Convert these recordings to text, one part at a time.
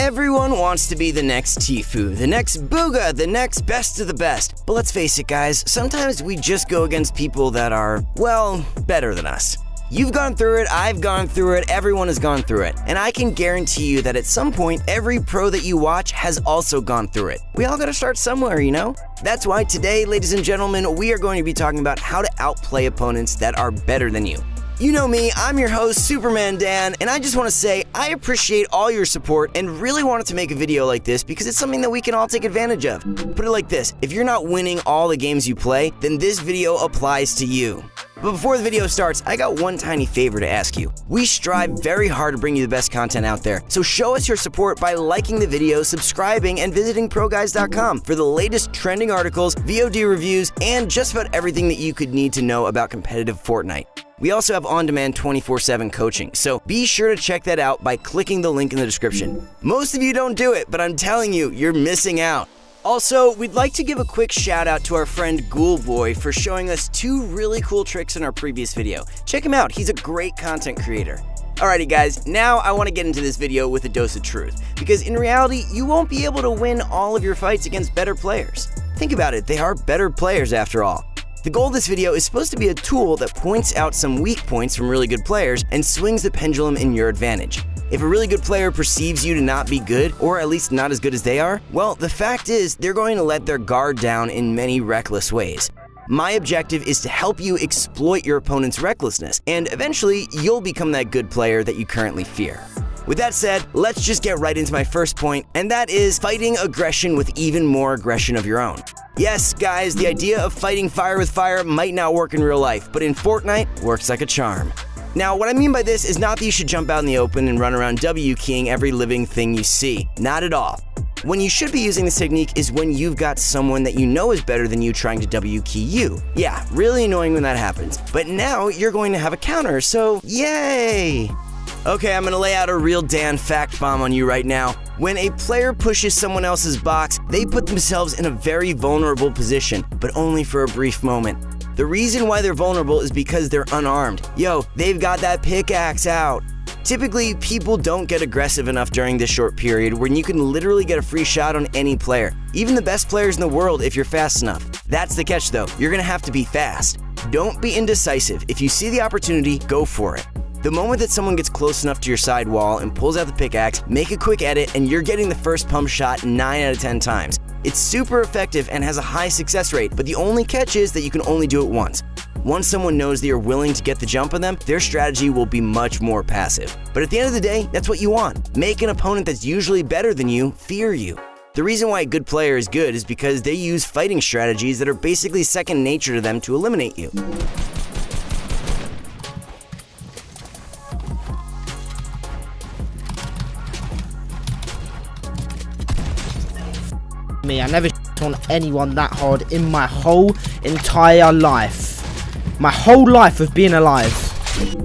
Everyone wants to be the next Tfue, the next Booga, the next best of the best. But let's face it, guys, sometimes we just go against people that are, well, better than us. You've gone through it, I've gone through it, everyone has gone through it. And I can guarantee you that at some point, every pro that you watch has also gone through it. We all gotta start somewhere, you know? That's why today, ladies and gentlemen, we are going to be talking about how to outplay opponents that are better than you. You know me, I'm your host, Superman Dan, and I just want to say I appreciate all your support and really wanted to make a video like this because it's something that we can all take advantage of. Put it like this, if you're not winning all the games you play, then this video applies to you. But before the video starts, I got one tiny favor to ask you. We strive very hard to bring you the best content out there, so show us your support by liking the video, subscribing, and visiting ProGuys.com for the latest trending articles, VOD reviews, and just about everything that you could need to know about competitive Fortnite. We also have on-demand 24/7 coaching, so be sure to check that out by clicking the link in the description. Most of you don't do it, but I'm telling you, you're missing out. Also, we'd like to give a quick shout out to our friend Ghoulboy for showing us 2 really cool tricks in our previous video. Check him out, he's a great content creator. Alrighty guys, now I want to get into this video with a dose of truth, because in reality, you won't be able to win all of your fights against better players. Think about it, they are better players after all. The goal of this video is supposed to be a tool that points out some weak points from really good players and swings the pendulum in your advantage. If a really good player perceives you to not be good, or at least not as good as they are, well, the fact is they're going to let their guard down in many reckless ways. My objective is to help you exploit your opponent's recklessness, and eventually you'll become that good player that you currently fear. With that said, let's just get right into my first point, and that is fighting aggression with even more aggression of your own. Yes, guys, the idea of fighting fire with fire might not work in real life, but in Fortnite, works like a charm. Now, what I mean by this is not that you should jump out in the open and run around W-keying every living thing you see. Not at all. When you should be using this technique is when you've got someone that you know is better than you trying to W-key you. Yeah, really annoying when that happens. But now you're going to have a counter, so yay! Okay, I'm gonna lay out a real Dan fact bomb on you right now. When a player pushes someone else's box, they put themselves in a very vulnerable position, but only for a brief moment. The reason why they're vulnerable is because they're unarmed. Yo, they've got that pickaxe out. Typically, people don't get aggressive enough during this short period when you can literally get a free shot on any player, even the best players in the world if you're fast enough. That's the catch though, you're gonna have to be fast. Don't be indecisive. If you see the opportunity, go for it. The moment that someone gets close enough to your side wall and pulls out the pickaxe, make a quick edit and you're getting the first pump shot 9 out of 10 times. It's super effective and has a high success rate, but the only catch is that you can only do it once. Once someone knows that you're willing to get the jump on them, their strategy will be much more passive. But at the end of the day, that's what you want. Make an opponent that's usually better than you fear you. The reason why a good player is good is because they use fighting strategies that are basically second nature to them to eliminate you. I never on anyone that hard in my whole entire life. My whole life of being alive.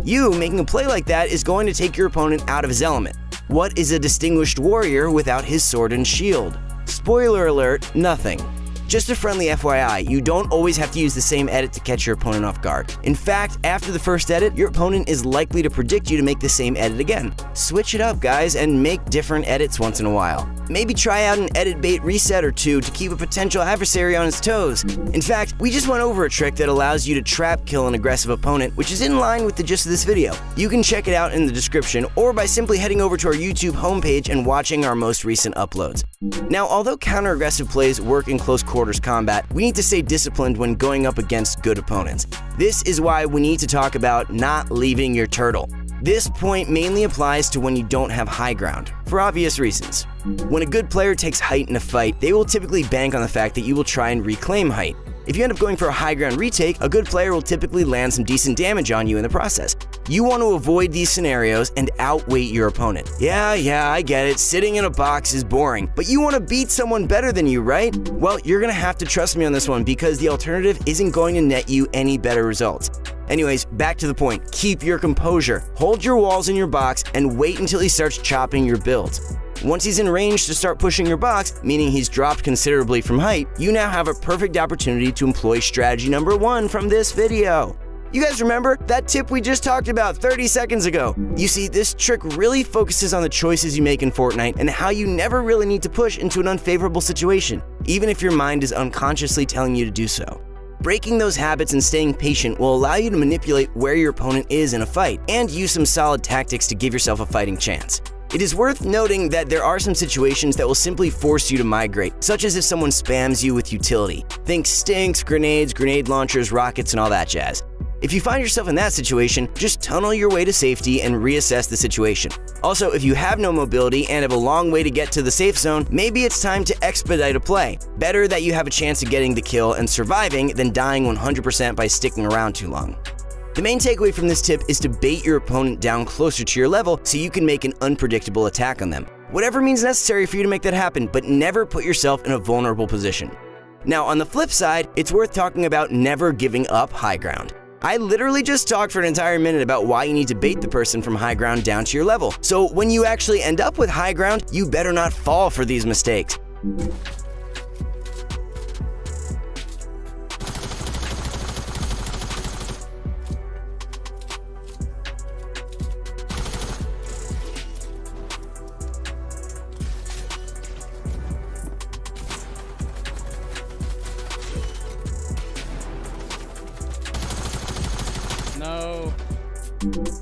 You making a play like that is going to take your opponent out of his element. What is a distinguished warrior without his sword and shield? Spoiler alert, nothing. Just a friendly FYI, you don't always have to use the same edit to catch your opponent off guard. In fact, after the first edit, your opponent is likely to predict you to make the same edit again. Switch it up, guys, and make different edits once in a while. Maybe try out an edit bait reset or two to keep a potential adversary on his toes. In fact, we just went over a trick that allows you to trap kill an aggressive opponent, which is in line with the gist of this video. You can check it out in the description or by simply heading over to our YouTube homepage and watching our most recent uploads. Now, although counter-aggressive plays work in close quarters combat, we need to stay disciplined when going up against good opponents. This is why we need to talk about not leaving your turtle. This point mainly applies to when you don't have high ground, for obvious reasons. When a good player takes height in a fight, they will typically bank on the fact that you will try and reclaim height. If you end up going for a high ground retake, a good player will typically land some decent damage on you in the process. You want to avoid these scenarios and outweight your opponent. Yeah, I get it, sitting in a box is boring, but you want to beat someone better than you, right? Well, you're gonna have to trust me on this one because the alternative isn't going to net you any better results. Anyways, back to the point, keep your composure, hold your walls in your box, and wait until he starts chopping your build. Once he's in range to start pushing your box, meaning he's dropped considerably from height, you now have a perfect opportunity to employ strategy number 1 from this video. You guys remember that tip we just talked about 30 seconds ago? You see, this trick really focuses on the choices you make in Fortnite and how you never really need to push into an unfavorable situation, even if your mind is unconsciously telling you to do so. Breaking those habits and staying patient will allow you to manipulate where your opponent is in a fight and use some solid tactics to give yourself a fighting chance. It is worth noting that there are some situations that will simply force you to migrate, such as if someone spams you with utility. Think stinks, grenades, grenade launchers, rockets, and all that jazz. If you find yourself in that situation, just tunnel your way to safety and reassess the situation. Also, if you have no mobility and have a long way to get to the safe zone, maybe it's time to expedite a play. Better that you have a chance of getting the kill and surviving than dying 100% by sticking around too long. The main takeaway from this tip is to bait your opponent down closer to your level so you can make an unpredictable attack on them. Whatever means necessary for you to make that happen, but never put yourself in a vulnerable position. Now, on the flip side, it's worth talking about never giving up high ground. I literally just talked for an entire minute about why you need to bait the person from high ground down to your level. So when you actually end up with high ground, you better not fall for these mistakes. No.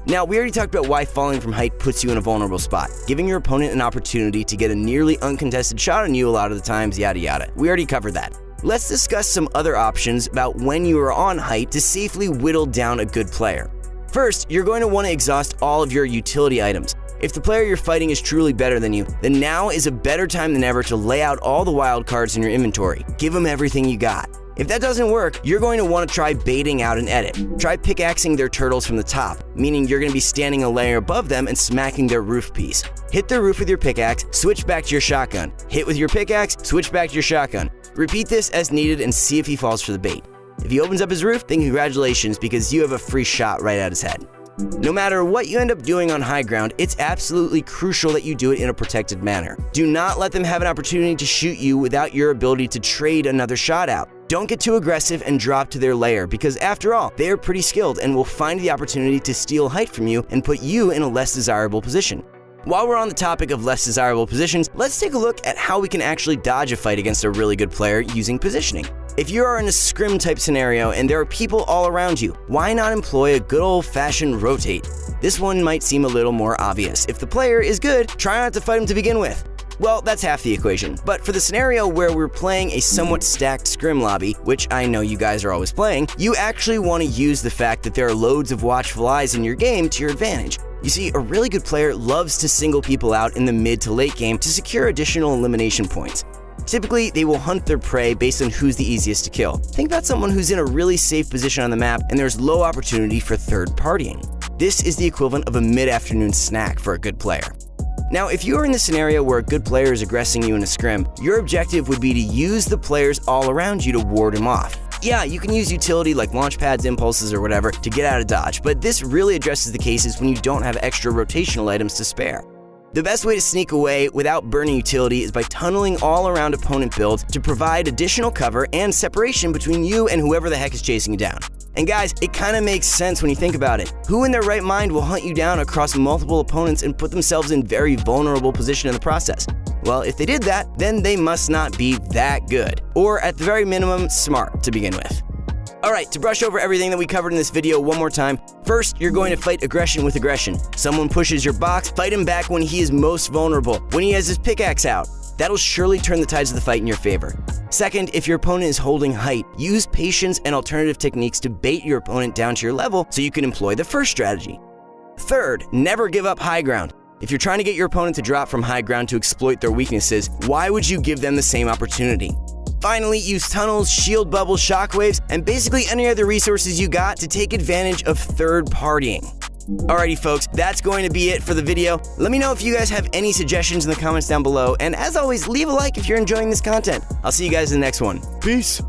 Now, we already talked about why falling from height puts you in a vulnerable spot, giving your opponent an opportunity to get a nearly uncontested shot on you a lot of the times, yada yada. We already covered that. Let's discuss some other options about when you are on height to safely whittle down a good player. First, you're going to want to exhaust all of your utility items. If the player you're fighting is truly better than you, then now is a better time than ever to lay out all the wild cards in your inventory. Give them everything you got. If that doesn't work, you're going to want to try baiting out an edit. Try pickaxing their turtles from the top, meaning you're going to be standing a layer above them and smacking their roof piece. Hit their roof with your pickaxe, switch back to your shotgun. Hit with your pickaxe, switch back to your shotgun. Repeat this as needed and see if he falls for the bait. If he opens up his roof, then congratulations, because you have a free shot right at his head. No matter what you end up doing on high ground, it's absolutely crucial that you do it in a protected manner. Do not let them have an opportunity to shoot you without your ability to trade another shot out. Don't get too aggressive and drop to their lair, because after all, they are pretty skilled and will find the opportunity to steal height from you and put you in a less desirable position. While we're on the topic of less desirable positions, let's take a look at how we can actually dodge a fight against a really good player using positioning. If you are in a scrim type scenario and there are people all around you, why not employ a good old-fashioned rotate? This one might seem a little more obvious. If the player is good, try not to fight him to begin with. Well, that's half the equation, but for the scenario where we're playing a somewhat stacked scrim lobby, which I know you guys are always playing, you actually want to use the fact that there are loads of watchful eyes in your game to your advantage. You see, a really good player loves to single people out in the mid to late game to secure additional elimination points. Typically, they will hunt their prey based on who's the easiest to kill. Think about someone who's in a really safe position on the map and there's low opportunity for third partying. This is the equivalent of a mid-afternoon snack for a good player. Now, if you are in the scenario where a good player is aggressing you in a scrim, your objective would be to use the players all around you to ward him off. Yeah, you can use utility like launch pads, impulses, or whatever to get out of dodge, but this really addresses the cases when you don't have extra rotational items to spare. The best way to sneak away without burning utility is by tunneling all around opponent builds to provide additional cover and separation between you and whoever the heck is chasing you down. And guys, it kind of makes sense when you think about it. Who in their right mind will hunt you down across multiple opponents and put themselves in very vulnerable position in the process? Well, if they did that, then they must not be that good, or at the very minimum, smart to begin with. Alright, to brush over everything that we covered in this video one more time, first, you're going to fight aggression with aggression. Someone pushes your box, fight him back when he is most vulnerable, when he has his pickaxe out. That'll surely turn the tides of the fight in your favor. Second, if your opponent is holding height, use patience and alternative techniques to bait your opponent down to your level so you can employ the first strategy. Third, never give up high ground. If you're trying to get your opponent to drop from high ground to exploit their weaknesses, why would you give them the same opportunity? Finally, use tunnels, shield bubbles, shockwaves, and basically any other resources you got to take advantage of third partying. Alrighty folks, that's going to be it for the video. Let me know if you guys have any suggestions in the comments down below, and as always, leave a like if you're enjoying this content. I'll see you guys in the next one. Peace!